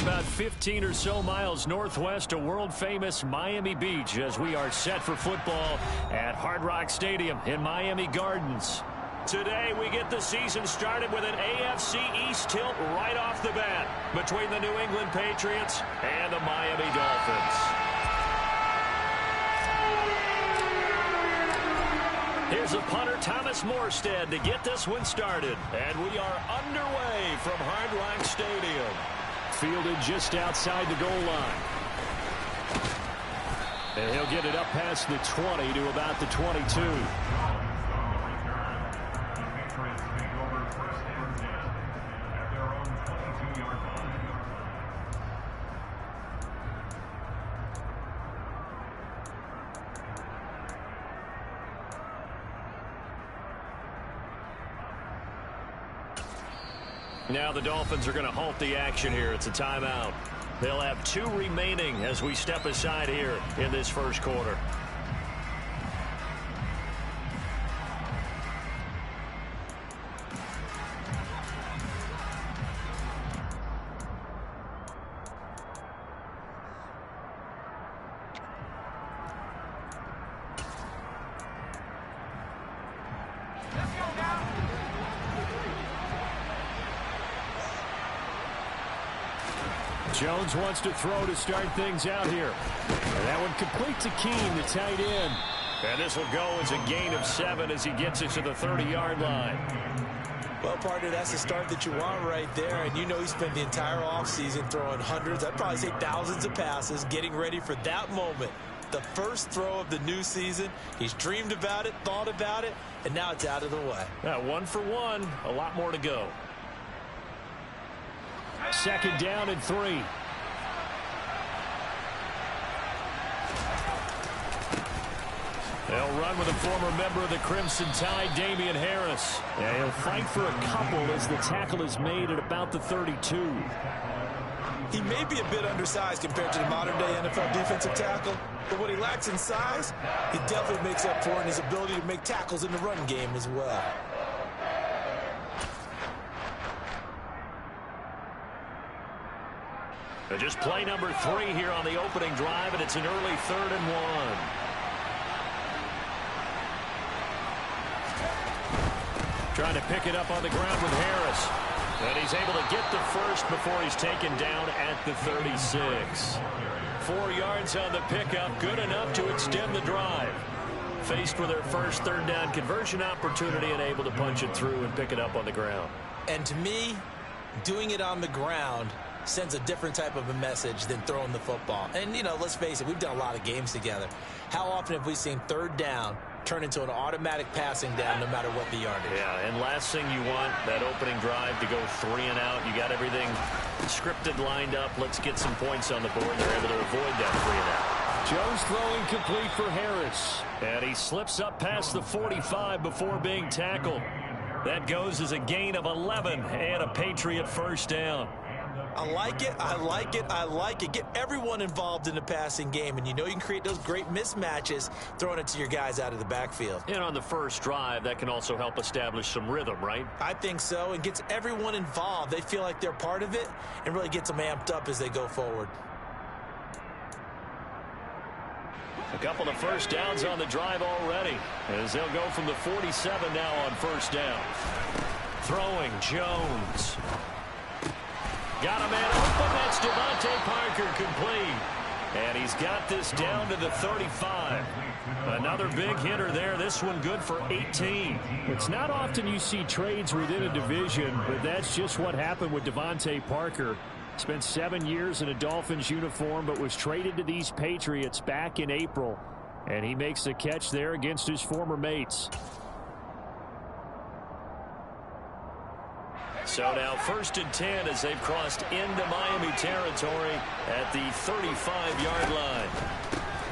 about 15 or so miles northwest of world-famous Miami Beach as we are set for football at Hard Rock Stadium in Miami Gardens. Today, we get the season started with an AFC East tilt right off the bat between the New England Patriots and the Miami Dolphins. Here's a punter, Thomas Morstead, to get this one started. And we are underway from Hard Rock Stadium. Fielded just outside the goal line. And he'll get it up past the 20 to about the 22. Now the Dolphins are going to halt the action here. It's a timeout. They'll have 2 remaining as we step aside here in this first quarter. Jones wants to throw to start things out here. And that one complete to Keene, the tight end. And this will go as a gain of 7 as he gets it to the 30-yard line. Well, partner, that's the start that you want right there. And you know he spent the entire offseason throwing hundreds, I'd probably say thousands of passes, getting ready for that moment. The first throw of the new season. He's dreamed about it, thought about it, and now it's out of the way. 1 for 1, a lot more to go. Second down and 3. They'll run with a former member of the Crimson Tide, Damian Harris. Yeah, he'll fight for a couple as the tackle is made at about the 32. He may be a bit undersized compared to the modern-day NFL defensive tackle, but what he lacks in size, he definitely makes up for in his ability to make tackles in the run game as well. Just play number 3 here on the opening drive, and it's an early 3rd and 1. Trying to pick it up on the ground with Harris. And he's able to get the first before he's taken down at the 36. 4 yards on the pickup, good enough to extend the drive. Faced with their first 3rd down conversion opportunity and able to punch it through and pick it up on the ground. And to me, doing it on the ground sends a different type of a message than throwing the football. And, you know, let's face it, we've done a lot of games together. How often have we seen 3rd down turn into an automatic passing down no matter what the yardage? Yeah, and last thing you want, that opening drive to go 3 and out. You got everything scripted, lined up. Let's get some points on the board. They're able to avoid that 3 and out. Jones throwing complete for Harris. And he slips up past the 45 before being tackled. That goes as a gain of 11 and a Patriot first down. I like it, I like it, I like it. Get everyone involved in the passing game, and you know you can create those great mismatches throwing it to your guys out of the backfield. And on the first drive, that can also help establish some rhythm, right? I think so, and gets everyone involved. They feel like they're part of it and really gets them amped up as they go forward. A couple of first downs on the drive already, as they'll go from the 47 now on first down. Throwing Jones. Got a man open. That's Devontae Parker complete. And he's got this down to the 35. Another big hitter there. This one good for 18. It's not often you see trades within a division, but that's just what happened with Devontae Parker. Spent 7 years in a Dolphins uniform, but was traded to these Patriots back in April. And he makes the catch there against his former mates. So now 1st and 10 as they've crossed into Miami territory at the 35-yard line.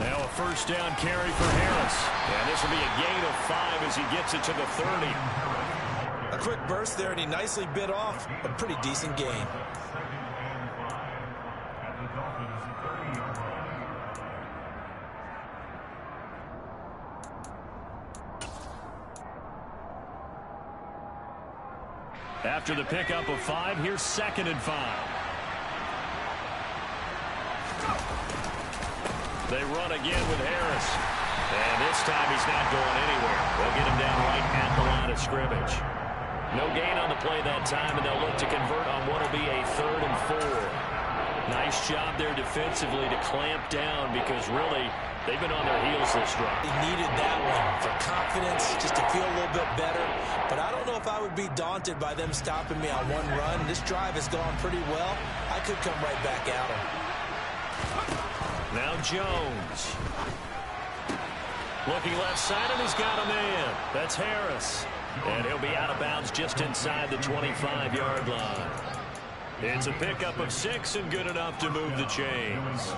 Now a first down carry for Harris. And this will be a gain of 5 as he gets it to the 30. A quick burst there, and he nicely bit off a pretty decent gain. After the pickup of 5, here's 2nd and 5. They run again with Harris. And this time he's not going anywhere. They'll get him down right at the line of scrimmage. No gain on the play that time, and they'll look to convert on what will be a 3rd and 4. Nice job there defensively to clamp down because really they've been on their heels this drive. They needed that one for confidence, just to feel a little bit better. But I don't know if I would be daunted by them stopping me on one run. This drive has gone pretty well. I could come right back at them. Now Jones. Looking left side, and he's got a man. That's Harris. And he'll be out of bounds just inside the 25-yard line. It's a pickup of 6 and good enough to move the chains.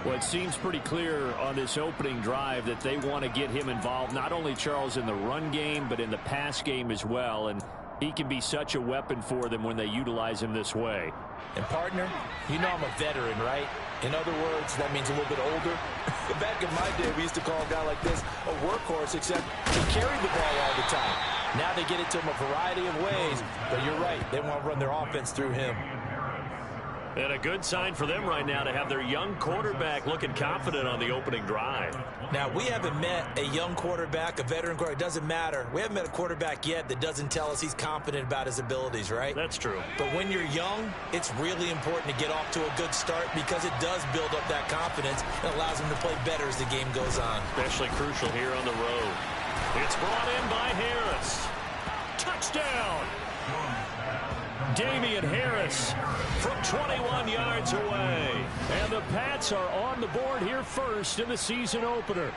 Well, it seems pretty clear on this opening drive that they want to get him involved, not only, Charles, in the run game, but in the pass game as well. And he can be such a weapon for them when they utilize him this way. And, partner, you know I'm a veteran, right? In other words, that means a little bit older. Back in my day, we used to call a guy like this a workhorse, except he carried the ball all the time. Now they get it to him a variety of ways. But you're right, they want to run their offense through him. And a good sign for them right now to have their young quarterback looking confident on the opening drive. Now, we haven't met a young quarterback, a veteran quarterback. It doesn't matter. We haven't met a quarterback yet that doesn't tell us he's confident about his abilities, right? That's true. But when you're young, it's really important to get off to a good start because it does build up that confidence and allows him to play better as the game goes on. Especially crucial here on the road. It's brought in by Harris. Touchdown! Damian Harris from 21 yards away. And the Pats are on the board here first in the season opener.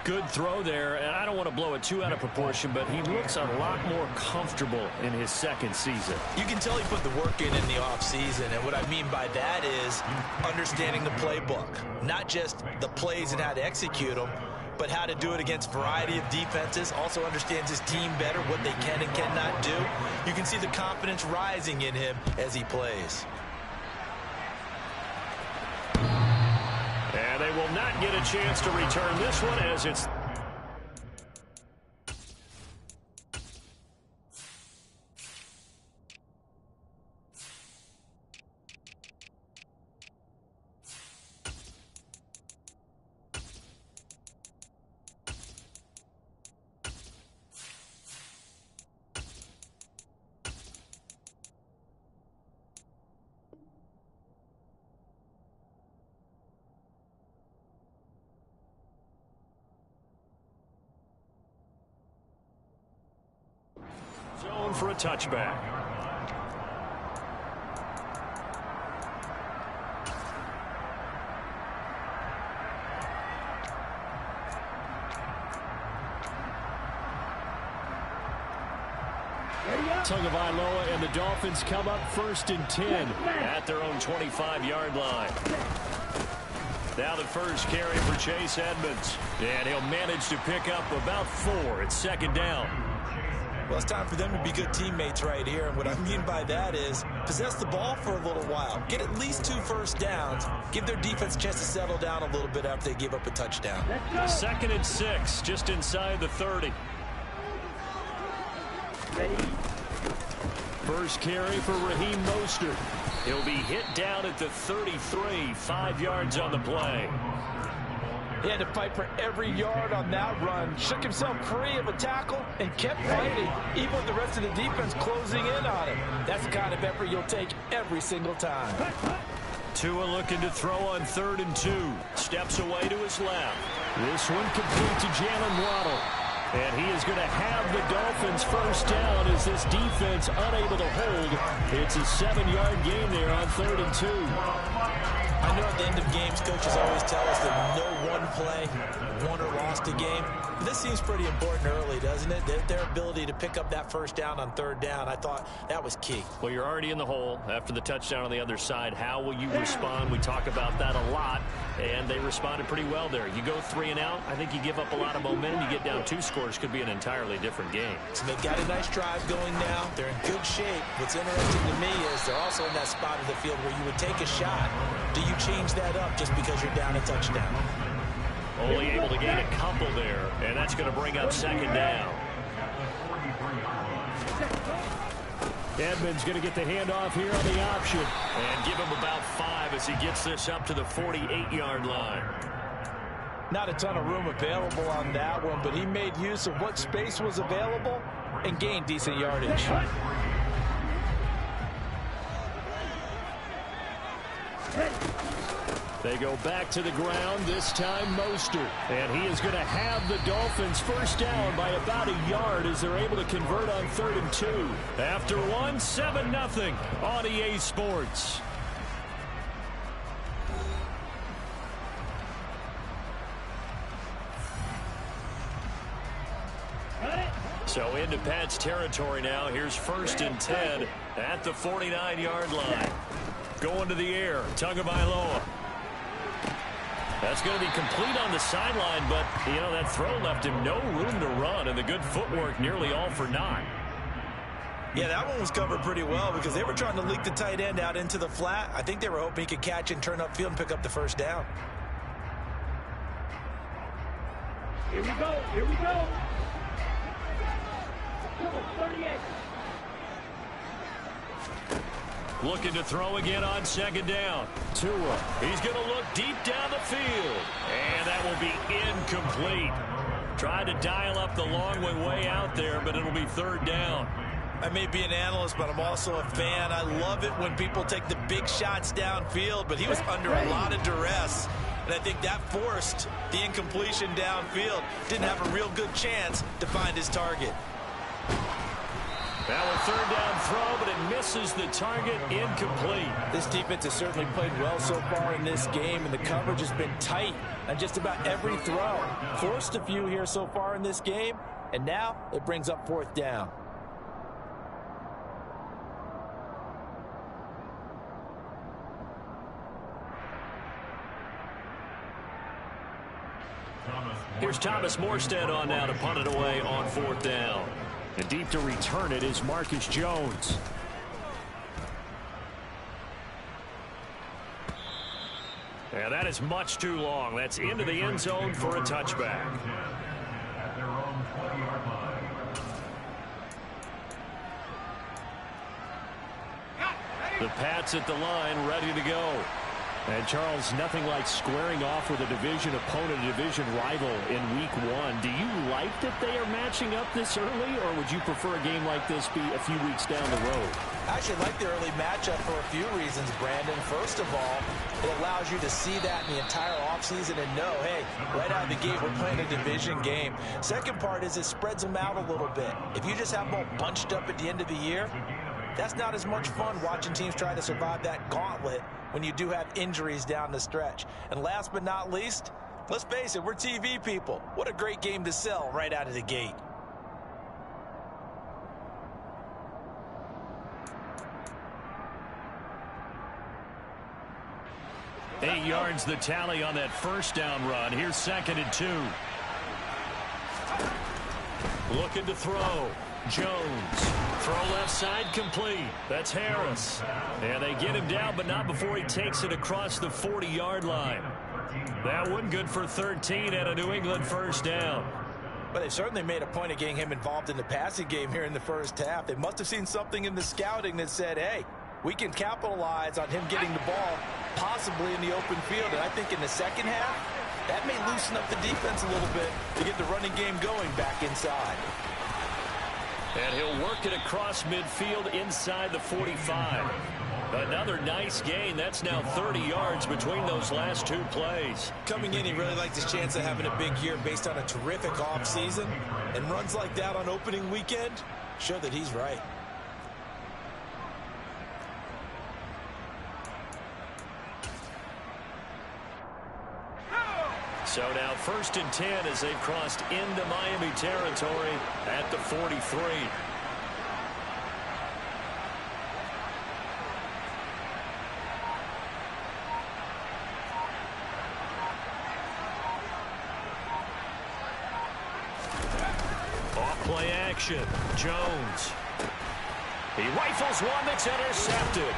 Good throw there, and I don't want to blow it too out of proportion, but he looks a lot more comfortable in his second season. You can tell he put the work in the offseason, and what I mean by that is understanding the playbook. Not just the plays and how to execute them, but how to do it against a variety of defenses. Also understands his team better, what they can and cannot do. You can see the confidence rising in him as he plays. And they will not get a chance to return this one as it's... zone for a touchback. Tagovailoa and the Dolphins come up 1st and 10 at their own 25-yard line. Now the first carry for Chase Edmonds. And he'll manage to pick up about 4. It's 2nd down. Well, it's time for them to be good teammates right here. And what I mean by that is possess the ball for a little while. Get at least 2 first downs. Give their defense a chance to settle down a little bit after they give up a touchdown. 2nd and 6, just inside the 30. First carry for Raheem Mostert. He'll be hit down at the 33, 5 yards on the play. He had to fight for every yard on that run. Shook himself free of a tackle and kept fighting, even with the rest of the defense closing in on him. That's the kind of effort you'll take every single time. Tua looking to throw on 3rd and 2. Steps away to his left. This one complete to Jalen Waddle. And he is going to have the Dolphins first down as this defense unable to hold. It's a 7-yard gain there on 3rd and 2. I know at the end of games, coaches always tell us that no one play won or lost a game. This seems pretty important early, doesn't it? Their ability to pick up that first down on 3rd down, I thought that was key. Well, you're already in the hole after the touchdown on the other side. How will you respond? We talk about that a lot, and they responded pretty well there. You go 3 and out, I think you give up a lot of momentum. You get down 2 scores, could be an entirely different game. So they've got a nice drive going now. They're in good shape. What's interesting to me is they're also in that spot of the field where you would take a shot. Do you change that up just because you're down a touchdown? Only able to gain a couple there, and that's going to bring up 2nd down. Edmonds going to get the handoff here on the option. And give him about 5 as he gets this up to the 48-yard line. Not a ton of room available on that one, but he made use of what space was available and gained decent yardage. They go back to the ground, this time Mostert. And he is going to have the Dolphins first down by about a yard as they're able to convert on 3rd and 2. After 1, 7-0 on EA Sports. So into Pat's territory now. Here's 1st and 10 at the 49-yard line. Going to the air, Tagovailoa. That's going to be complete on the sideline, but, you know, that throw left him no room to run, and the good footwork nearly all for naught. Yeah, that one was covered pretty well because they were trying to leak the tight end out into the flat. I think they were hoping he could catch and turn upfield and pick up the first down. Here we go. Here we go. 38. Looking to throw again on 2nd down. Tua. He's going to look deep down the field. And that will be incomplete. Tried to dial up the long way out there, but it'll be 3rd down. I may be an analyst, but I'm also a fan. I love it when people take the big shots downfield, but he was under a lot of duress. And I think that forced the incompletion downfield. Didn't have a real good chance to find his target. Now a 3rd down throw, but it misses the target, incomplete. This defense has certainly played well so far in this game, and the coverage has been tight on just about every throw. Forced a few here so far in this game, and now it brings up 4th down. Here's Thomas Morstead on now to punt it away on 4th down. And deep to return it is Marcus Jones. And that is much too long. That's into the end zone for a touchback. The Pats at the line, ready to go. And, Charles, nothing like squaring off with a division opponent, a division rival in Week 1. Do you like that they are matching up this early, or would you prefer a game like this be a few weeks down the road? I actually like the early matchup for a few reasons, Brandon. First of all, it allows you to see that in the entire offseason and know, hey, right out of the gate, we're playing a division game. Second part is it spreads them out a little bit. If you just have them all bunched up at the end of the year, that's not as much fun watching teams try to survive that gauntlet when you do have injuries down the stretch. And last but not least, let's face it, we're TV people. What a great game to sell right out of the gate. Eight yards the tally on that 1st down run. Here's 2nd and 2. Looking to throw. Jones. Throw left side complete. That's Harris. And they get him down, but not before he takes it across the 40-yard line. That one good for 13 and a New England 1st down. But they certainly made a point of getting him involved in the passing game here in the first half. They must have seen something in the scouting that said, hey, we can capitalize on him getting the ball possibly in the open field. And I think in the second half, that may loosen up the defense a little bit to get the running game going back inside. And he'll work it across midfield inside the 45. Another nice gain. That's now 30 yards between those last 2 plays. Coming in, he really liked his chance of having a big year based on a terrific offseason. And runs like that on opening weekend show that he's right. So now 1st and 10 as they've crossed into Miami territory at the 43. Off play action. Jones. He rifles one that's intercepted.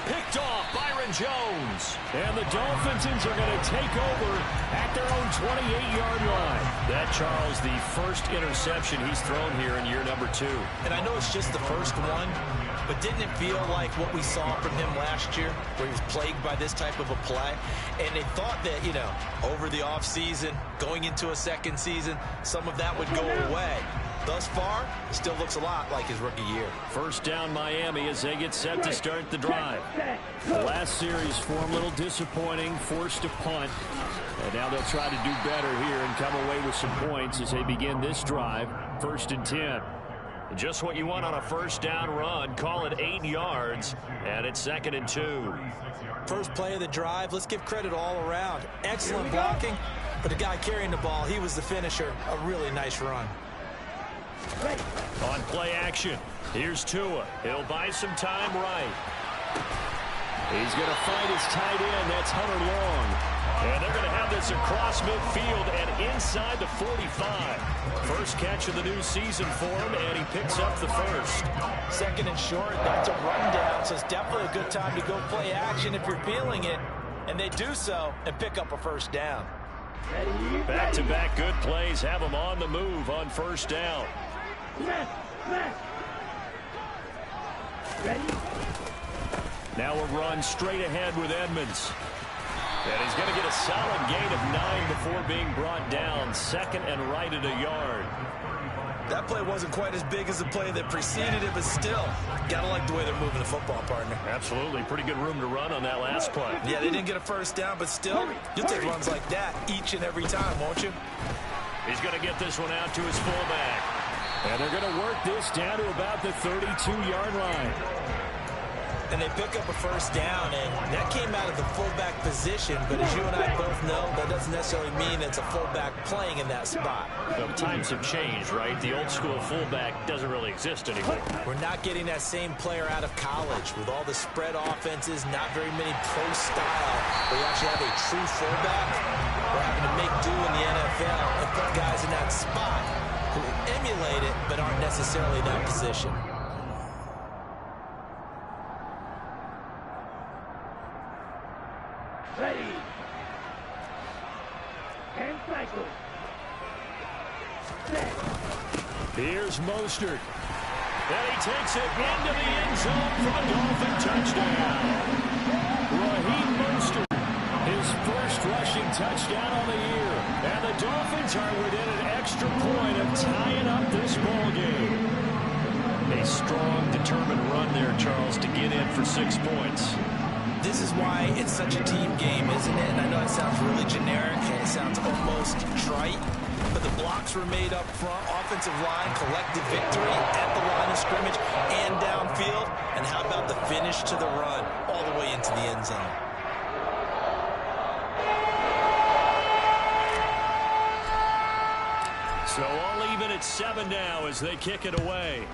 Picked off Byron Jones. And the Dolphins are going to take over at their own 28-yard line. That, Charles, the first interception he's thrown here in year number 2. And I know it's just the first one, but didn't it feel like what we saw from him last year, where he was plagued by this type of a play? And they thought that, you know, over the offseason, going into a second season, some of that would go away. Thus far, it still looks a lot like his rookie year. First down Miami as they get set to start the drive. The last series form a little disappointing, forced a punt. And now they'll try to do better here and come away with some points as they begin this drive. 1st and 10. Just what you want on a first down run. Call it 8 yards, and it's 2nd and 2. First play of the drive, let's give credit all around. Excellent blocking, but the guy carrying the ball, he was the finisher. A really nice run. On play action, here's Tua. He'll buy some time right. He's going to find his tight end. That's Hunter Long. And they're going to have this across midfield and inside the 45. First catch of the new season for him, and he picks up the first. 2nd and short, that's a rundown, so it's definitely a good time to go play action if you're feeling it. And they do so and pick up a first down. Back-to-back good plays have them on the move on first down. Now a run straight ahead with Edmonds. And he's going to get a solid gain of 9 before being brought down. 2nd and right at a yard. That play wasn't quite as big as the play that preceded it, but still, gotta like the way they're moving the football, partner. Absolutely. Pretty good room to run on that last play. Yeah, they didn't get a first down, but still, you'll take runs like that each and every time, won't you? He's going to get this one out to his fullback. And they're going to work this down to about the 32-yard line. And they pick up a first down, and that came out of the fullback position, but as you and I both know, that doesn't necessarily mean it's a fullback playing in that spot. The times have changed, right? The old school fullback doesn't really exist anymore. We're not getting that same player out of college with all the spread offenses, not very many pro style, where you actually have a true fullback. We're having to make do in the NFL and put guys in that spot who emulate it but aren't necessarily in that position. Ready. And cycle. Set. Here's Mostert. And he takes it into the end zone for a Dolphin touchdown. Raheem Mostert, his first rushing touchdown on the year. And the Dolphins are within an extra point of tying up this ball game. A strong, determined run there, Charles, to get in for 6 points. This is why it's such a team game, isn't it? And I know it sounds really generic and it sounds almost trite, but the blocks were made up front, offensive line, collective victory at the line of scrimmage and downfield. And how about the finish to the run all the way into the end zone? So all even at 7 now as they kick it away.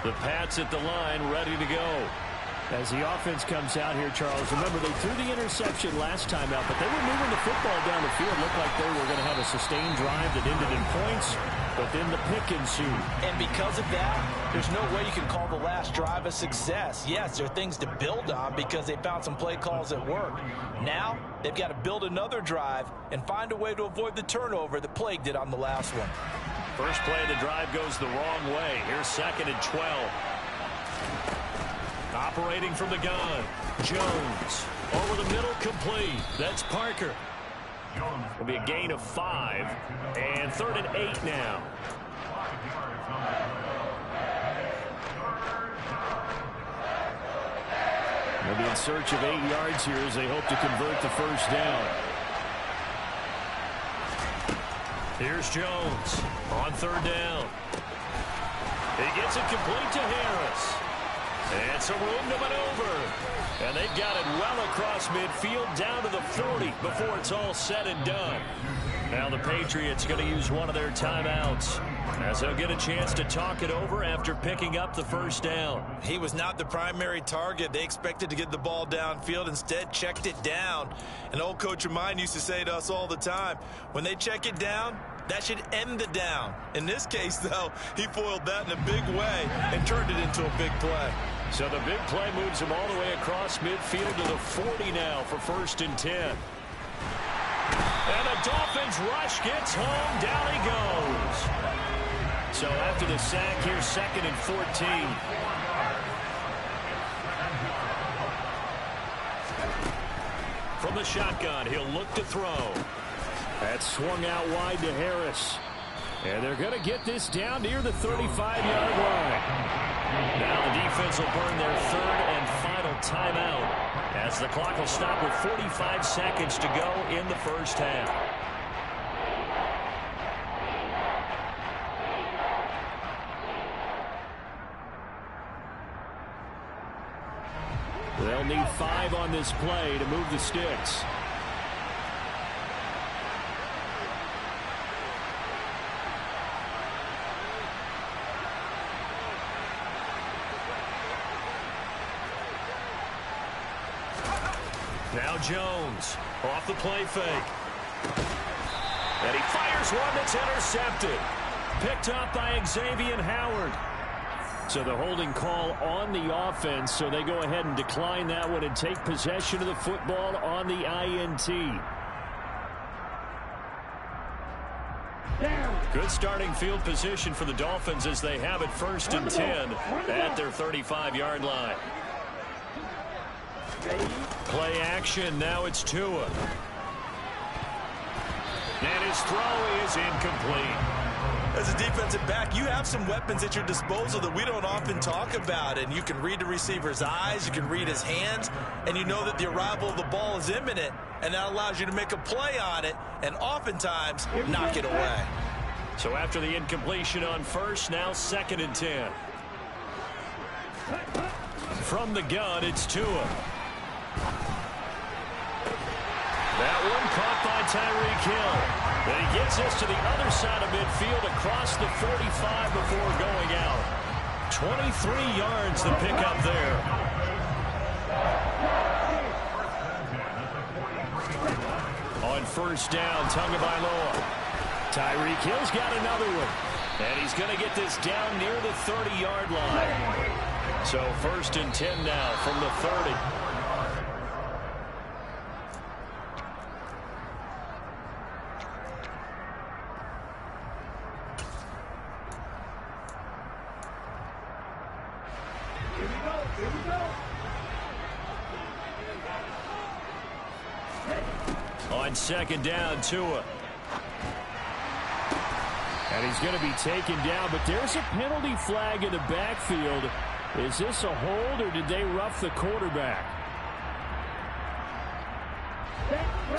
The Pats at the line, ready to go. As the offense comes out here, Charles, remember they threw the interception last time out, but they were moving the football down the field. Looked like they were going to have a sustained drive that ended in points, but then the pick ensued. And because of that, there's no way you can call the last drive a success. Yes, there are things to build on because they found some play calls that work. Now, they've got to build another drive and find a way to avoid the turnover that plagued it on the last one. First play of the drive goes the wrong way. Here's 2nd and 12. Operating from the gun, Jones. Over the middle, complete. That's Parker. It'll be a gain of 5. And 3rd and 8 now. They'll be in search of 8 yards here as they hope to convert the first down. Here's Jones on 3rd down. He gets it complete to Harris. And some room to maneuver. And they've got it well across midfield down to the 40 before it's all said and done. Now the Patriots going to use one of their timeouts as they'll get a chance to talk it over after picking up the first down. He was not the primary target. They expected to get the ball downfield. Instead, checked it down. An old coach of mine used to say to us all the time, when they check it down, That should end the down. In this case, though, he foiled that in a big way and turned it into a big play. So the big play moves him all the way across midfield to the 40 now for 1st and 10. And the Dolphins rush gets home. Down he goes. So after the sack here, 2nd and 14. From the shotgun, he'll look to throw. That's swung out wide to Harris. And they're going to get this down near the 35-yard line. Now the defense will burn their 3rd and final timeout as the clock will stop with 45 seconds to go in the first half. They'll need 5 on this play to move the sticks. Now Jones off the play fake. And he fires one that's intercepted. Picked up by Xavier Howard. So the holding call on the offense, so they go ahead and decline that one and take possession of the football on the INT. Good starting field position for the Dolphins as they have it 1st and 10 at their 35-yard line. Play action, now it's Tua. And his throw is incomplete. As a defensive back, you have some weapons at your disposal that we don't often talk about. And you can read the receiver's eyes, you can read his hands, and you know that the arrival of the ball is imminent. And that allows you to make a play on it and oftentimes knock it away. So after the incompletion on 1st, now 2nd and 10. From the gun, it's Tua. That one caught by Tyreek Hill. But he gets us to the other side of midfield across the 45 before going out. 23 yards to pick up there. On 1st down, Tagovailoa. Tyreek Hill's got another one. And he's going to get this down near the 30-yard line. So 1st and 10 now from the 30. On 2nd down, Tua. And he's going to be taken down, but there's a penalty flag in the backfield. Is this a hold, or did they rough the quarterback?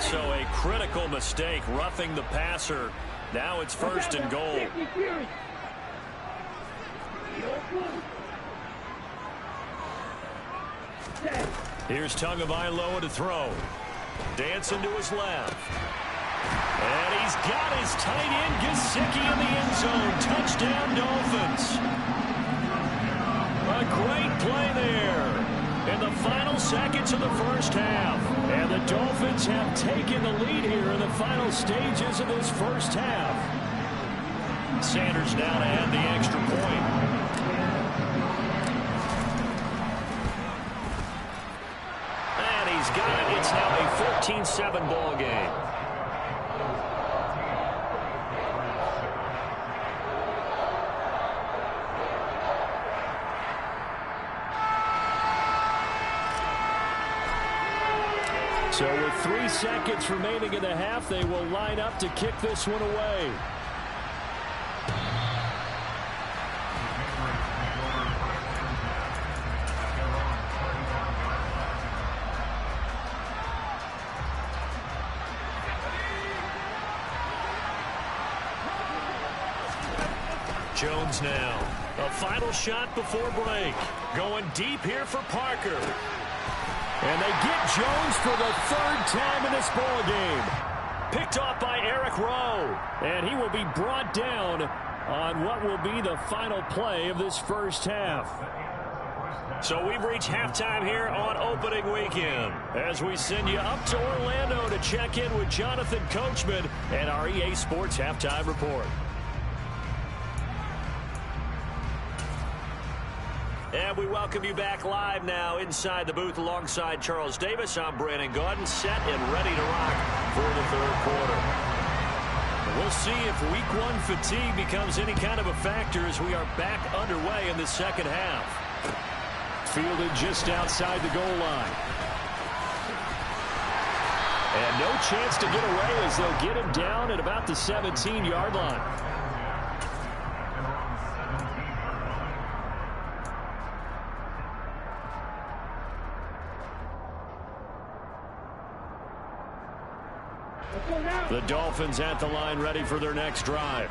So a critical mistake, roughing the passer. Now it's 1st and goal. Here's Tagovailoa to throw. Dancing to his left. And he's got his tight end, Gesicki, in the end zone. Touchdown, Dolphins. A great play there in the final seconds of the first half. And the Dolphins have taken the lead here in the final stages of this first half. Sanders now to add the extra point. And he's got it. It's now a 14-7 ball game. So with 3 seconds remaining in the half, they will line up to kick this one away. Jones now. A final shot before break. Going deep here for Parker. And they get Jones for the 3rd time in this ball game. Picked off by Eric Rowe. And he will be brought down on what will be the final play of this first half. So we've reached halftime here on opening weekend as we send you up to Orlando to check in with Jonathan Coachman and our EA Sports Halftime Report. And we welcome you back live now inside the booth alongside Charles Davis. I'm Brandon Gaudin, set and ready to rock for the third quarter. We'll see if week one fatigue becomes any kind of a factor as we are back underway in the second half. Fielded just outside the goal line. And no chance to get away as they'll get him down at about the 17-yard line. The Dolphins at the line ready for their next drive.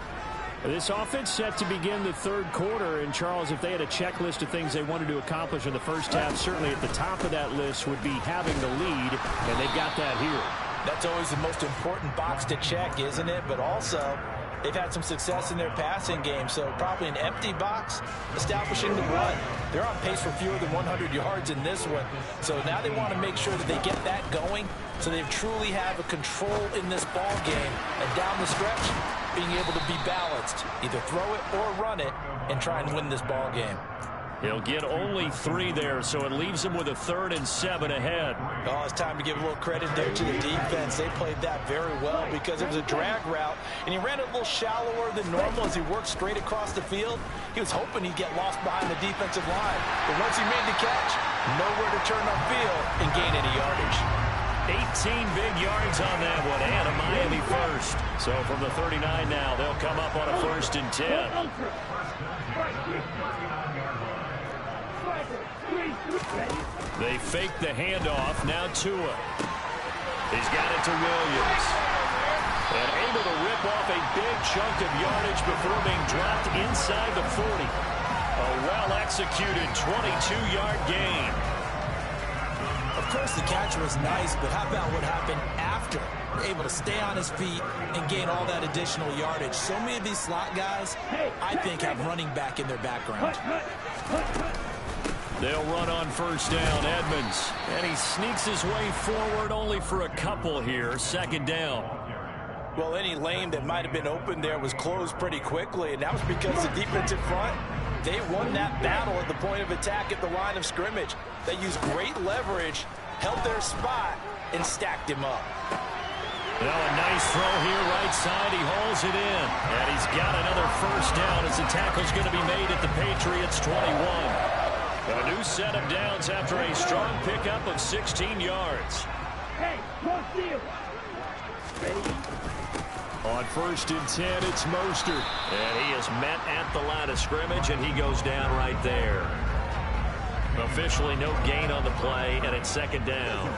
This offense set to begin the third quarter. And, Charles, if they had a checklist of things they wanted to accomplish in the first half, certainly at the top of that list would be having the lead, and they've got that here. That's always the most important box to check, isn't it? But also, they've had some success in their passing game, so probably an empty box establishing the run. They're on pace for fewer than 100 yards in this one. So now they want to make sure that they get that going so they truly have a control in this ball game. And down the stretch, being able to be balanced, either throw it or run it, and try and win this ball game. He'll get only 3 there, so it leaves him with a 3rd and 7 ahead. Oh, it's time to give a little credit there to the defense. They played that very well because it was a drag route, and he ran it a little shallower than normal as he worked straight across the field. He was hoping he'd get lost behind the defensive line, but once he made the catch, nowhere to turn upfield and gain any yardage. 18 big yards on that one, and a Miami first. So from the 39 now, they'll come up on a 1st and 10. They fake the handoff. Now Tua. He's got it to Williams. And able to rip off a big chunk of yardage before being dropped inside the 40. A well-executed 22-yard gain. Of course, the catch was nice, but how about what happened after? Able to stay on his feet and gain all that additional yardage. So many of these slot guys, I think, have running back in their background. They'll run on 1st down, Edmonds. And he sneaks his way forward only for a couple here. 2nd down. Well, any lane that might have been open there was closed pretty quickly, and that was because the defensive front, they won that battle at the point of attack at the line of scrimmage. They used great leverage, held their spot, and stacked him up. Well, a nice throw here right side. He hauls it in. And he's got another 1st down as the tackle's going to be made at the Patriots' 21. A new set of downs after a strong pickup of 16 yards. Hey, cross field. On 1st and 10, it's Mostert. And he is met at the line of scrimmage, and he goes down right there. Officially no gain on the play, and it's 2nd down.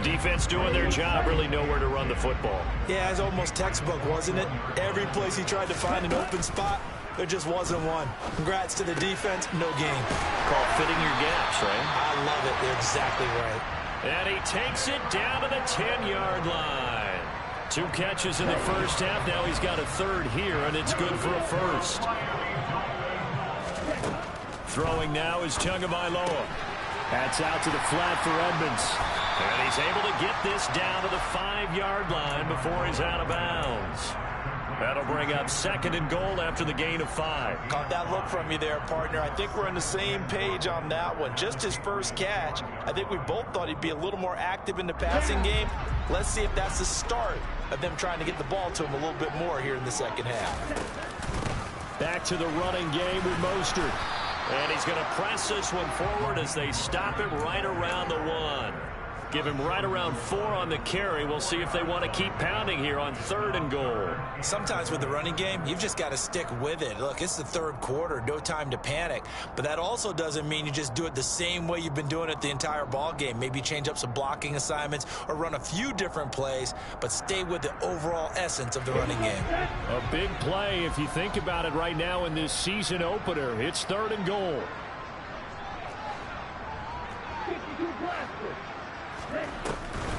Defense doing their job, really nowhere to run the football. Yeah, it's almost textbook, wasn't it? Every place he tried to find an open spot, there just wasn't one. Congrats to the defense, no gain. Called fitting your gaps, right? I love it. They're exactly right. And he takes it down to the 10-yard line. 2 catches in the first half. Now he's got a 3rd here, and it's good for a 1st. Throwing now is Tagovailoa. That's out to the flat for Edmonds. And he's able to get this down to the 5-yard line before he's out of bounds. That'll bring up 2nd and goal after the gain of 5. Caught that look from you there, partner. I think we're on the same page on that one. Just his first catch. I think we both thought he'd be a little more active in the passing game. Let's see if that's the start of them trying to get the ball to him a little bit more here in the second half. Back to the running game with Mostert. And he's going to press this one forward as they stop him right around the 1. Give him right around 4 on the carry. We'll see if they want to keep pounding here on 3rd and goal. Sometimes with the running game, you've just got to stick with it. Look, it's the 3rd quarter, no time to panic. But that also doesn't mean you just do it the same way you've been doing it the entire ball game. Maybe change up some blocking assignments or run a few different plays, but stay with the overall essence of the running game. A big play if you think about it right now in this season opener. It's 3rd and goal.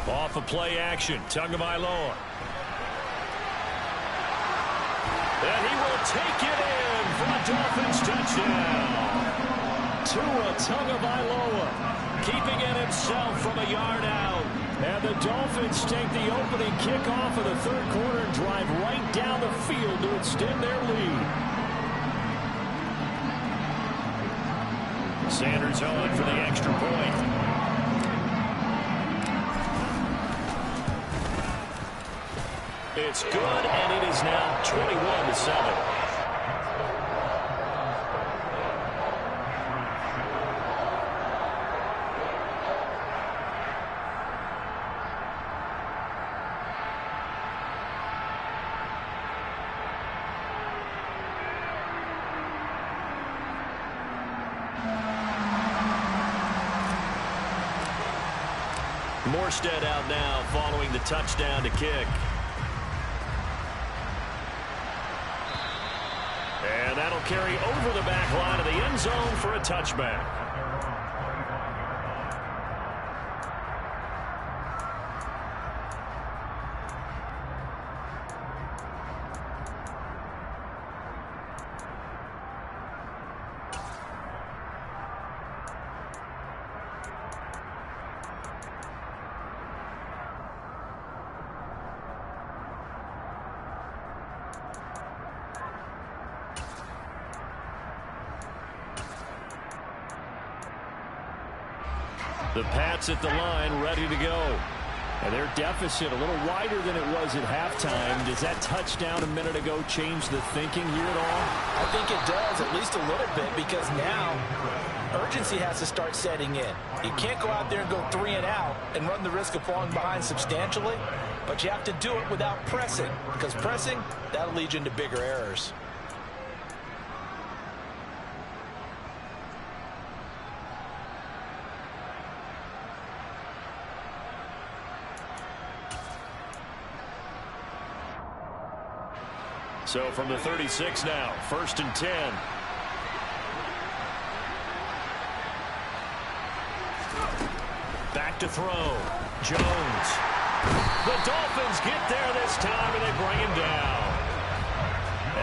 Off of play action, Tagovailoa. And he will take it in for a Dolphins touchdown. Tua Tagovailoa, keeping it himself from a yard out. And the Dolphins take the opening kickoff of the third quarter and drive right down the field to extend their lead. Sanders on for the extra point. It's good, and it is now 21-7. Morstead out now following the touchdown to kick. And that'll carry over the back line of the end zone for a touchback. The Pats at the line, ready to go. And their deficit a little wider than it was at halftime. Does that touchdown a minute ago change the thinking here at all? I think it does, at least a little bit, because now urgency has to start setting in. You can't go out there and go 3 and out and run the risk of falling behind substantially, but you have to do it without pressing, because pressing, that'll lead you into bigger errors. So from the 36 now, 1st and 10. Back to throw. Jones. The Dolphins get there this time, and they bring him down.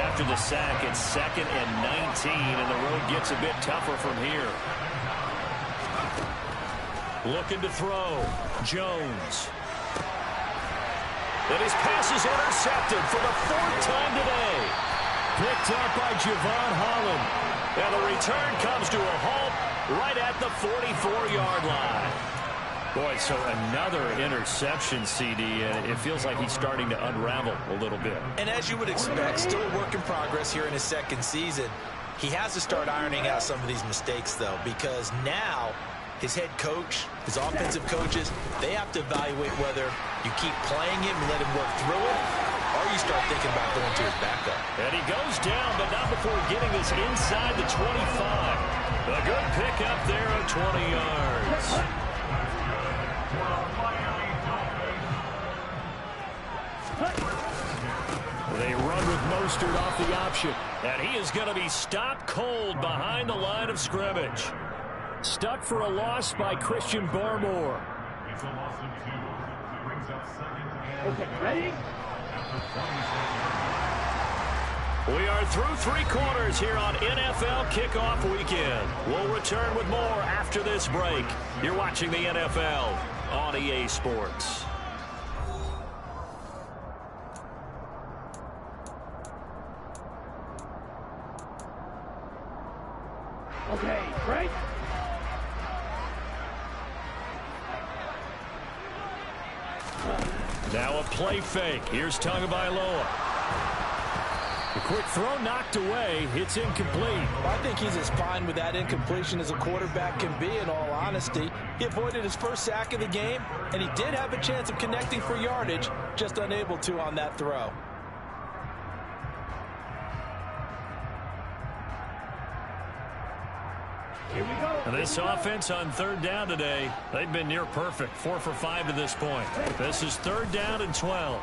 After the sack, it's 2nd and 19, and the road gets a bit tougher from here. Looking to throw. Jones. And his pass is intercepted for the 4th time today. Picked up by Javon Holland. And the return comes to a halt right at the 44-yard line. Boy, so another interception, CD, and it feels like he's starting to unravel a little bit. And as you would expect, still a work in progress here in his 2nd season. He has to start ironing out some of these mistakes, though, because now his head coach, his offensive coaches, they have to evaluate whether you keep playing him and let him work through it, or you start thinking about going to his backup. And he goes down, but not before getting this inside the 25. A good pickup there of 20 yards. They run with Mostert off the option, and he is going to be stopped cold behind the line of scrimmage. Stuck for a loss by Christian Barmore. Okay, ready? We are through 3 quarters here on NFL Kickoff Weekend. We'll return with more after this break. You're watching the NFL on EA Sports. Okay, break. Now a play fake. Here's Tagovailoa. The quick throw knocked away. It's incomplete. Well, I think he's as fine with that incompletion as a quarterback can be, in all honesty. He avoided his first sack of the game, and he did have a chance of connecting for yardage, just unable to on that throw. Here we go. And this offense on 3rd down today, they've been near perfect. 4 for 5 to this point. This is 3rd down and 12.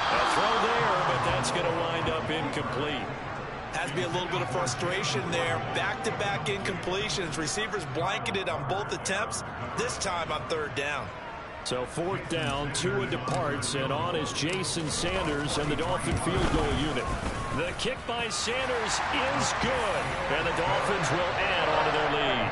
A throw there, but that's going to wind up incomplete. Has to be a little bit of frustration there. Back-to-back incompletions. Receivers blanketed on both attempts, this time on 3rd down. So 4th down, Tua departs, and on is Jason Sanders and the Dolphin field goal unit. The kick by Sanders is good, and the Dolphins will add on to their lead.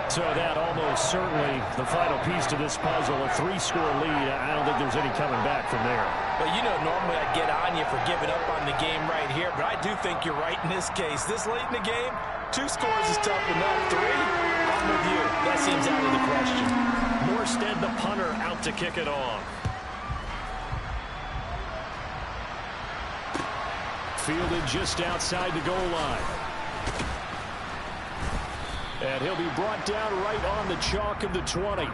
So that almost certainly the final piece to this puzzle, a 3-score lead. I don't think there's any coming back from there. But you know, normally I'd get on you for giving up on the game right here, but I do think you're right in this case. This late in the game, 2 scores is tough enough. 3, I'm with you. That seems out of the question. Morstead, the punter, out to kick it off. Fielded just outside the goal line. And he'll be brought down right on the chalk of the 20.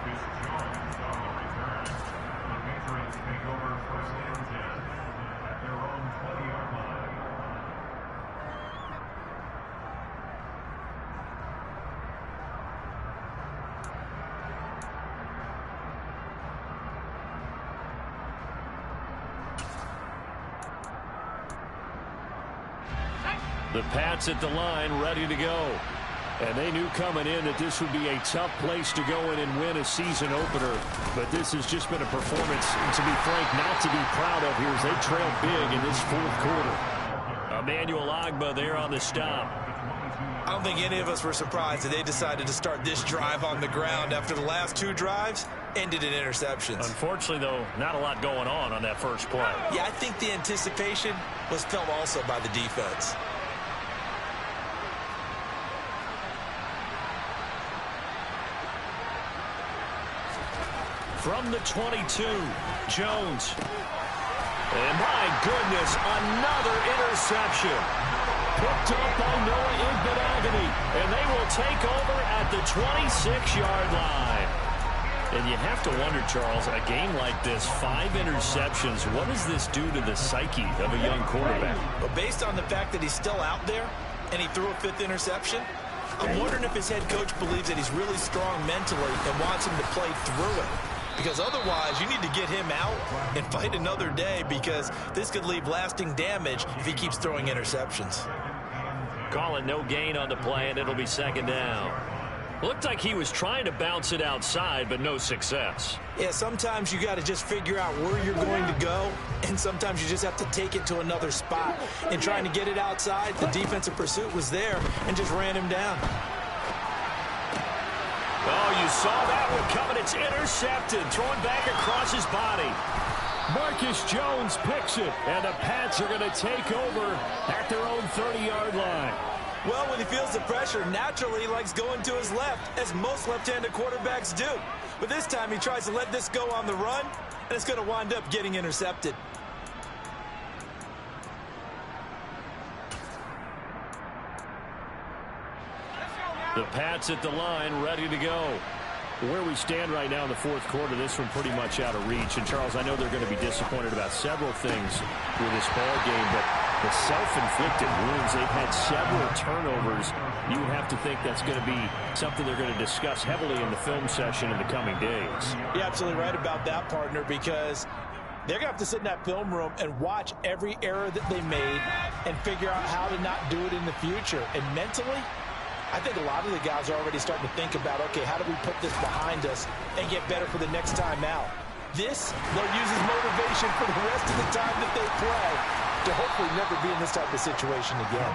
The Pats at the line, ready to go. And they knew coming in that this would be a tough place to go in and win a season opener. But this has just been a performance, and to be frank, not to be proud of here as they trail big in this 4th quarter. Emmanuel Ogbah there on the stop. I don't think any of us were surprised that they decided to start this drive on the ground after the last 2 drives ended in interceptions. Unfortunately, though, not a lot going on that first play. Yeah, I think the anticipation was felt also by the defense. From the 22, Jones. And my goodness, another interception. Picked up by Noah Igbenogany. And they will take over at the 26-yard line. And you have to wonder, Charles, a game like this, 5 interceptions, what does this do to the psyche of a young quarterback? Well, based on the fact that he's still out there and he threw a 5th interception, I'm wondering if his head coach believes that he's really strong mentally and wants him to play through it. Because otherwise, you need to get him out and fight another day, because this could leave lasting damage if he keeps throwing interceptions. Calling no gain on the play, and it'll be 2nd down. Looked like he was trying to bounce it outside, but no success. Yeah, sometimes you got to just figure out where you're going to go, and sometimes you just have to take it to another spot. And trying to get it outside, the defensive pursuit was there and just ran him down. Oh, you saw that one coming. It's intercepted. Thrown back across his body. Marcus Jones picks it, and the Pats are going to take over at their own 30-yard line. Well, when he feels the pressure, naturally he likes going to his left, as most left-handed quarterbacks do. But this time he tries to let this go on the run, and it's going to wind up getting intercepted. The Pats at the line, ready to go. Where we stand right now in the 4th quarter, this one pretty much out of reach. And, Charles, I know they're going to be disappointed about several things with this ball game, but the self-inflicted wounds, they've had several turnovers. You have to think that's going to be something they're going to discuss heavily in the film session in the coming days. You're absolutely right about that, partner, because they're going to have to sit in that film room and watch every error that they made and figure out how to not do it in the future. And mentally, I think a lot of the guys are already starting to think about, okay, how do we put this behind us and get better for the next time out? This, they'll use as motivation for the rest of the time that they play to hopefully never be in this type of situation again.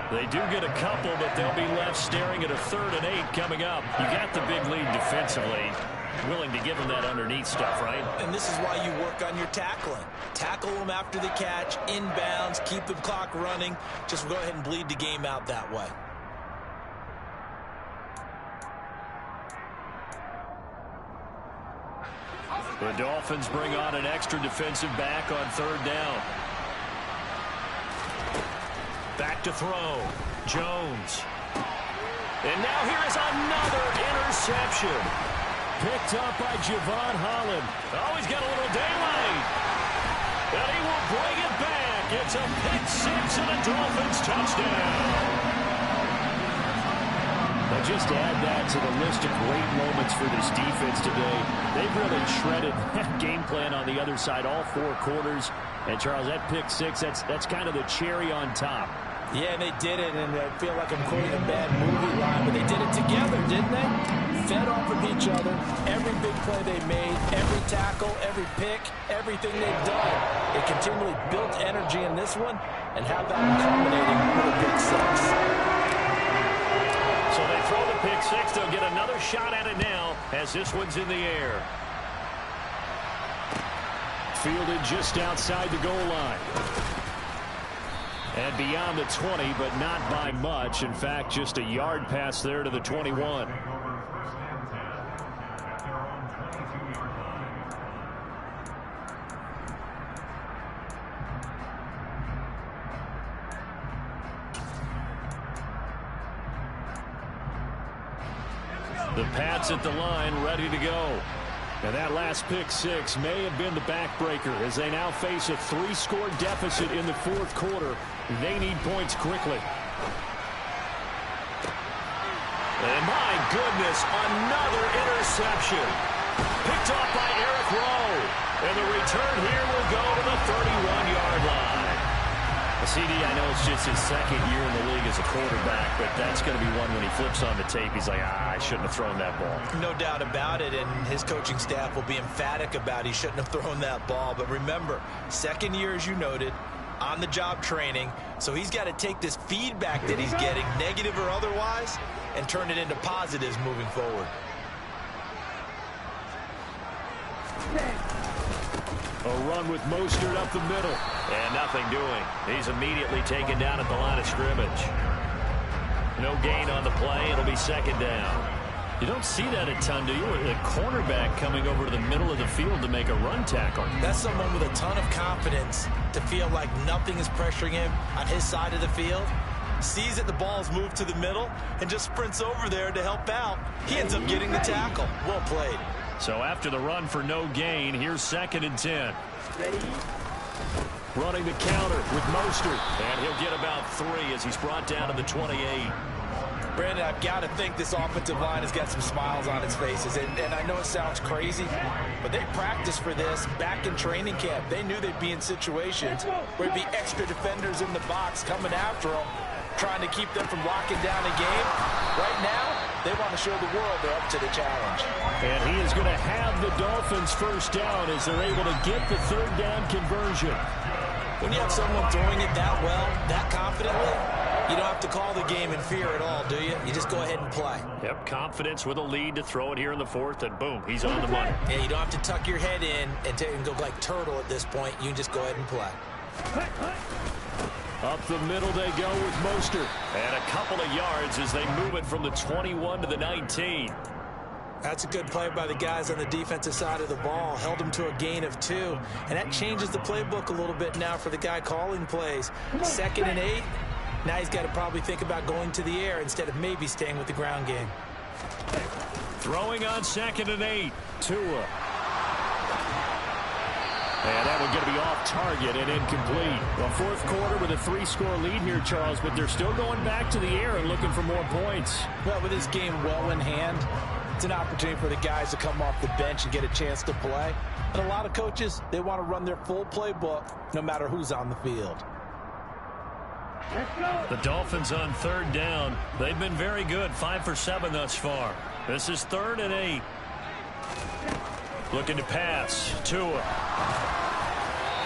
They do get a couple, but they'll be left staring at a 3rd and 8 coming up. You got the big lead defensively. Willing to give them that underneath stuff, right? And this is why you work on your tackling. Tackle them after the catch, inbounds, keep the clock running. Just go ahead and bleed the game out that way. The Dolphins bring on an extra defensive back on 3rd down. Back to throw. Jones. And now here is another interception. Picked up by Javon Holland. Oh, he's got a little daylight. And he will bring it back. It's a pick 6 and a Dolphins touchdown. Now just add that to the list of great moments for this defense today. They've really shredded that game plan on the other side all 4 quarters. And, Charles, that pick 6, that's kind of the cherry on top. Yeah, and they did it, and I feel like I'm quoting a bad movie line, but they did it together, didn't they? Fed off of each other, every big play they made, every tackle, every pick, everything they've done. They continually built energy in this one, and how about culminating with a pick six? So they throw the pick six. They'll get another shot at it now as this one's in the air. Fielded just outside the goal line. And beyond the 20, but not by much. In fact, just a yard pass there to the 21. The Pats at the line, ready to go. And that last pick six may have been the backbreaker as they now face a 3-score deficit in the fourth quarter. They need points quickly. And my goodness, another interception. Picked off by yr1. And the return here will go to the 31-yard line. CD, I know it's just his second year in the league as a quarterback, but that's going to be one when he flips on the tape. He's like, I shouldn't have thrown that ball. No doubt about it, and his coaching staff will be emphatic about he shouldn't have thrown that ball. But remember, second year, as you noted, on-the-job training, so he's got to take this feedback that he's getting, negative or otherwise, and turn it into positives moving forward. A run with Mostert up the middle. And nothing doing. He's immediately taken down at the line of scrimmage. No gain on the play. It'll be second down. You don't see that a ton, do you? A cornerback coming over to the middle of the field to make a run tackle. That's someone with a ton of confidence to feel like nothing is pressuring him on his side of the field. Sees that the ball's moved to the middle and just sprints over there to help out. He ends up getting the tackle. Well played. So after the run for no gain, here's second and 10. Ready? Running the counter with Mostert. And he'll get about 3 as he's brought down to the 28. Brandon, I've got to think this offensive line has got some smiles on its faces. And I know it sounds crazy, but they practiced for this back in training camp. They knew they'd be in situations where there'd be extra defenders in the box coming after them, trying to keep them from locking down a game. Right now, they want to show the world they're up to the challenge. And he is going to have the Dolphins first down as they're able to get the third down conversion. When you have someone throwing it that well, that confidently, you don't have to call the game in fear at all, do you? You just go ahead and play. Yep, confidence with a lead to throw it here in the fourth, and boom, he's on the money. Yeah, you don't have to tuck your head in and go like turtle at this point. You can just go ahead and play. Up the middle they go with Mostert. And a couple of yards as they move it from the 21 to the 19. That's a good play by the guys on the defensive side of the ball. Held them to a gain of 2. And that changes the playbook a little bit now for the guy calling plays. 2nd and 8. Now he's got to probably think about going to the air instead of maybe staying with the ground game. Throwing on 2nd and 8. Tua. And that one going to be off target and incomplete. Well, fourth quarter with a 3-score lead here, Charles, but they're still going back to the air and looking for more points. Well, with this game well in hand, it's an opportunity for the guys to come off the bench and get a chance to play. And a lot of coaches, they want to run their full playbook no matter who's on the field. The Dolphins on third down. They've been very good, 5 for 7 thus far. This is 3rd and 8. Looking to pass. Tua.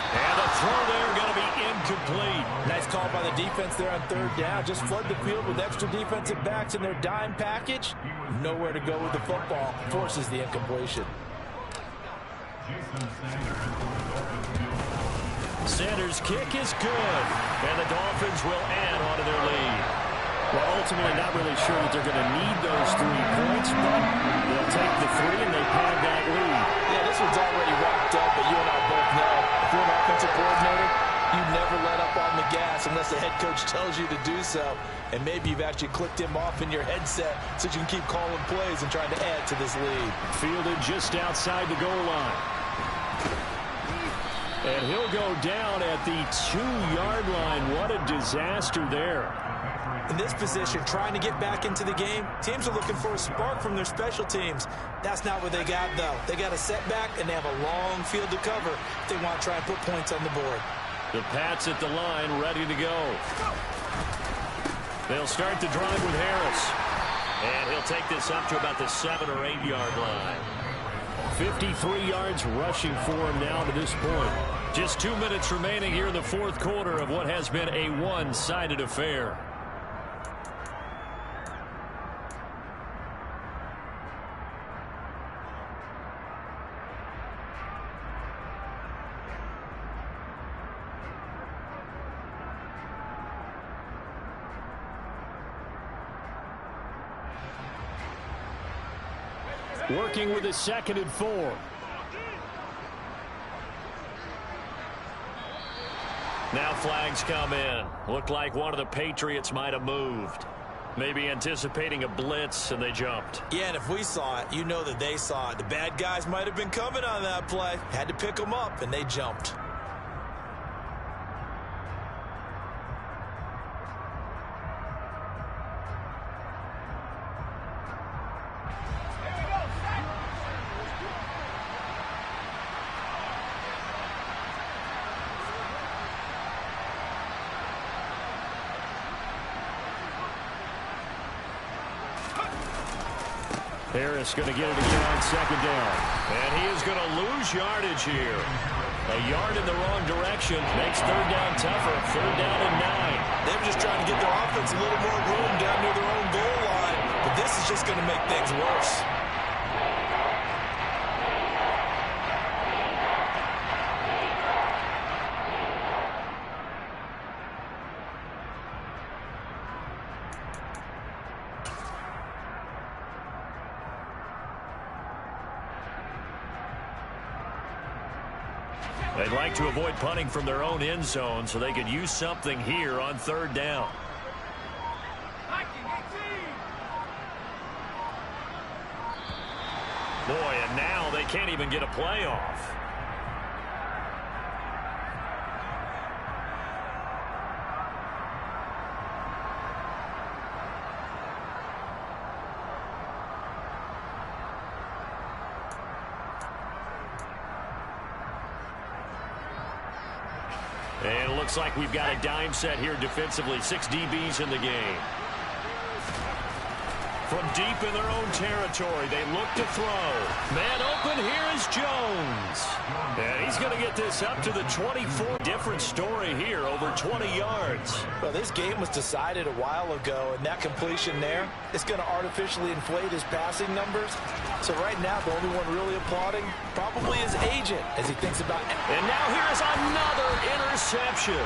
And the throw there going to be incomplete. Nice call by the defense there on 3rd down. Just flood the field with extra defensive backs in their dime package. Nowhere to go with the football. Forces the incompletion. Sanders' kick is good. And the Dolphins will add on to their lead. Well, ultimately, not really sure that they're going to need those 3 points, but they'll take the 3 and they pad that lead. Yeah, this one's already wrapped up, but you and I both know if you're an offensive coordinator, you never let up on the gas unless the head coach tells you to do so. And maybe you've actually clicked him off in your headset so you can keep calling plays and trying to add to this lead. Fielded just outside the goal line. And he'll go down at the 2-yard line. What a disaster there. In this position, trying to get back into the game, teams are looking for a spark from their special teams. That's not what they got, though. They got a setback, and they have a long field to cover if they want to try and put points on the board. The Pats at the line, ready to go. They'll start the drive with Harris. And he'll take this up to about the 7 or 8 yard line. 53 yards rushing for him now to this point. Just 2 minutes remaining here in the fourth quarter of what has been a one-sided affair. Working with a 2nd and 4. Now flags come in. Looked like one of the Patriots might have moved. Maybe anticipating a blitz, and they jumped. Yeah, and if we saw it, you know that they saw it. The bad guys might have been coming on that play. Had to pick them up, and they jumped. Harris going to get it again on 2nd down. And he is going to lose yardage here. A yard in the wrong direction makes 3rd down tougher. 3rd down and 9. They were just trying to get their offense a little more room down near their own goal line. But this is just going to make things worse. They'd like to avoid punting from their own end zone so they could use something here on 3rd down. Boy, and now they can't even get a play off. And it looks like we've got a dime set here defensively. 6 DBs in the game. From deep in their own territory, they look to throw. Man open, here is Jones. And he's going to get this up to the 24. Different story here, over 20 yards. Well, this game was decided a while ago, and that completion there is going to artificially inflate his passing numbers. So right now, the only one really applauding probably his agent as he thinks about it. And now here's another interception.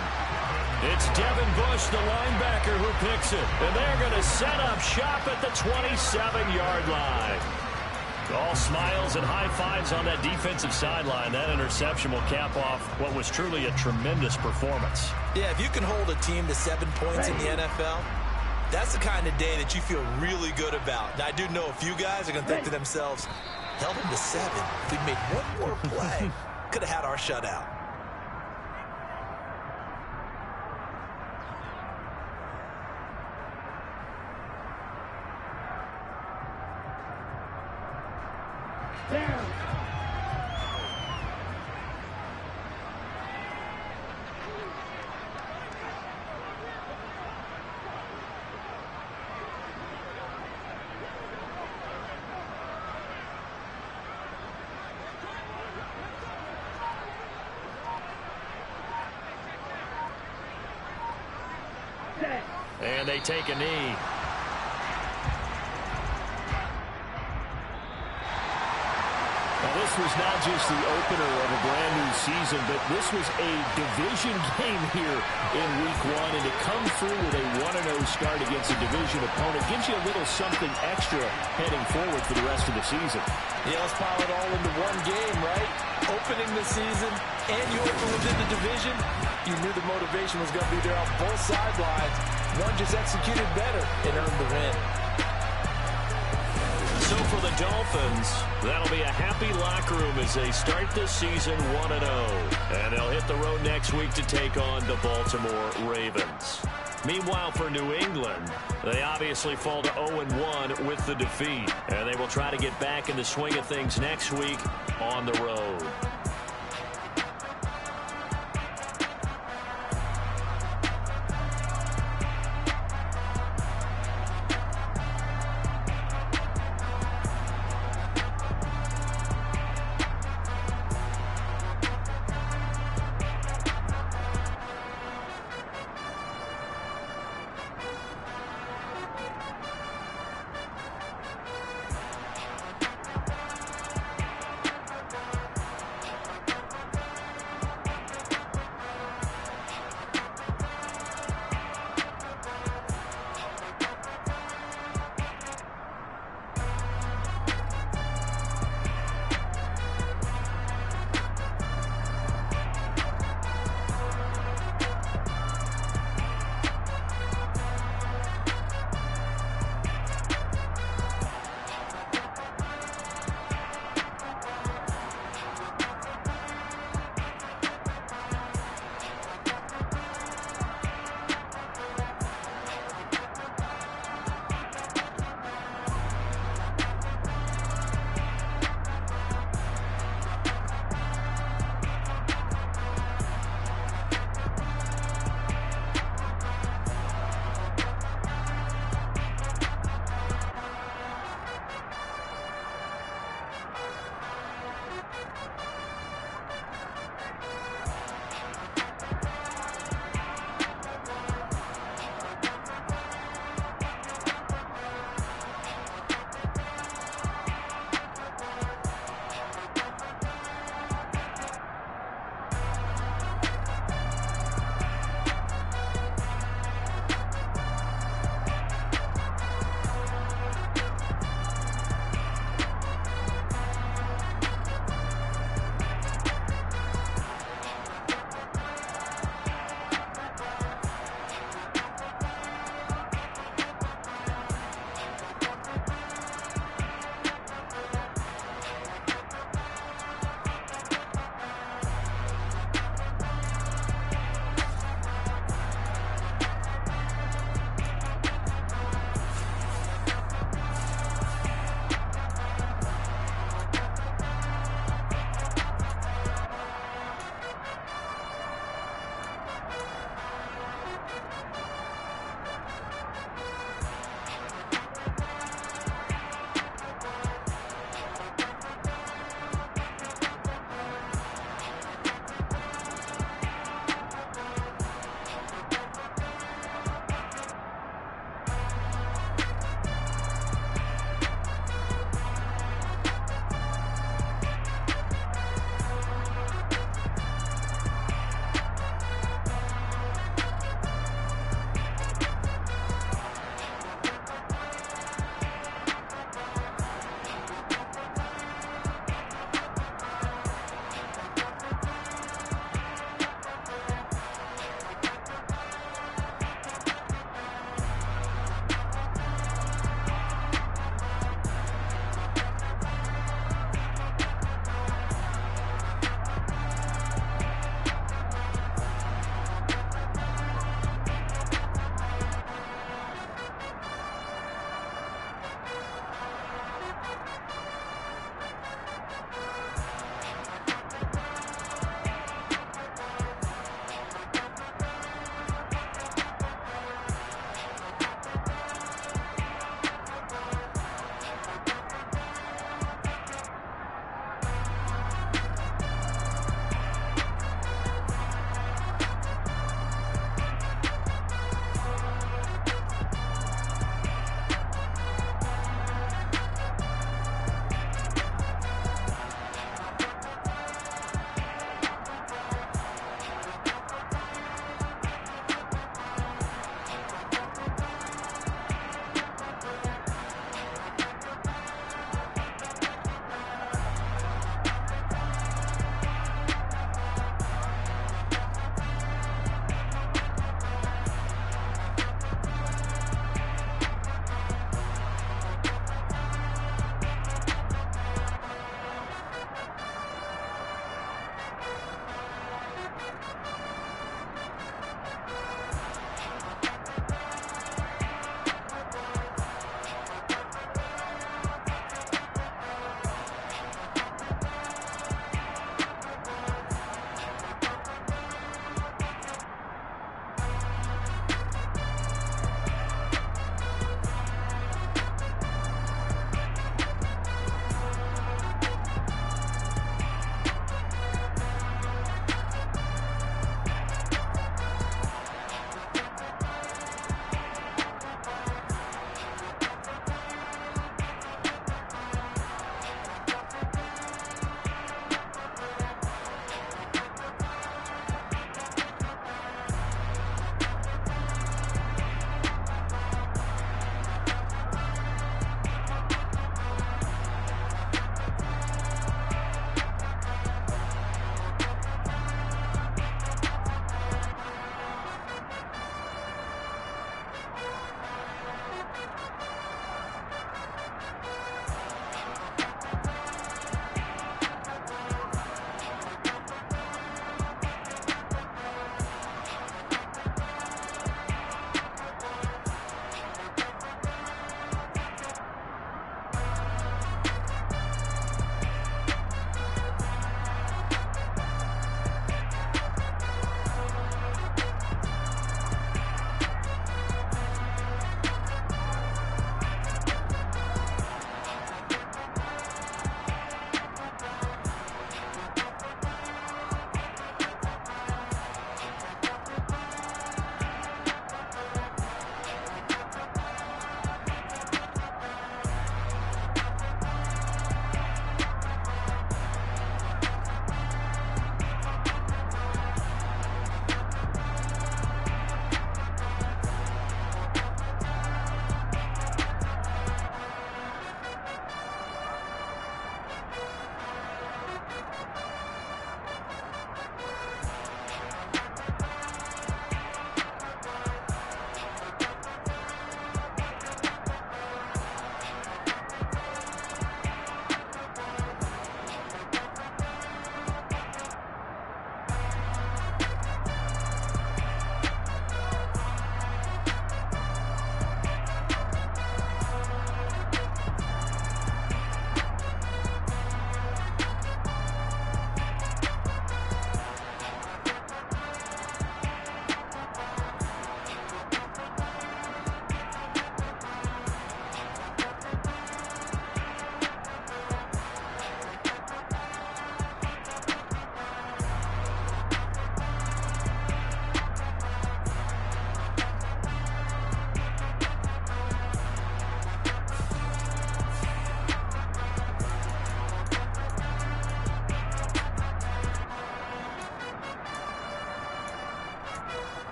It's Devin Bush, the linebacker, who picks it. And they're going to set up shop at the 27-yard line. All smiles and high fives on that defensive sideline. That interception will cap off what was truly a tremendous performance. Yeah, if you can hold a team to 7 points in the NFL, that's the kind of day that you feel really good about. Now, I do know a few guys are going to think to themselves, held them to 7. If we'd made one more play, could have had our shutout. Down. And they take a knee. This was not just the opener of a brand new season, but this was a division game here in week 1. And to come through with a 1-0 start against a division opponent gives you a little something extra heading forward for the rest of the season. Yeah, let's pile it all into one game, right? Opening the season, and you open within the division. You knew the motivation was going to be there on both sidelines. One just executed better and earned the win. So for the Dolphins, that'll be a happy locker room as they start this season 1-0. And they'll hit the road next week to take on the Baltimore Ravens. Meanwhile, for New England, they obviously fall to 0-1 with the defeat. And they will try to get back in the swing of things next week on the road.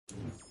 down.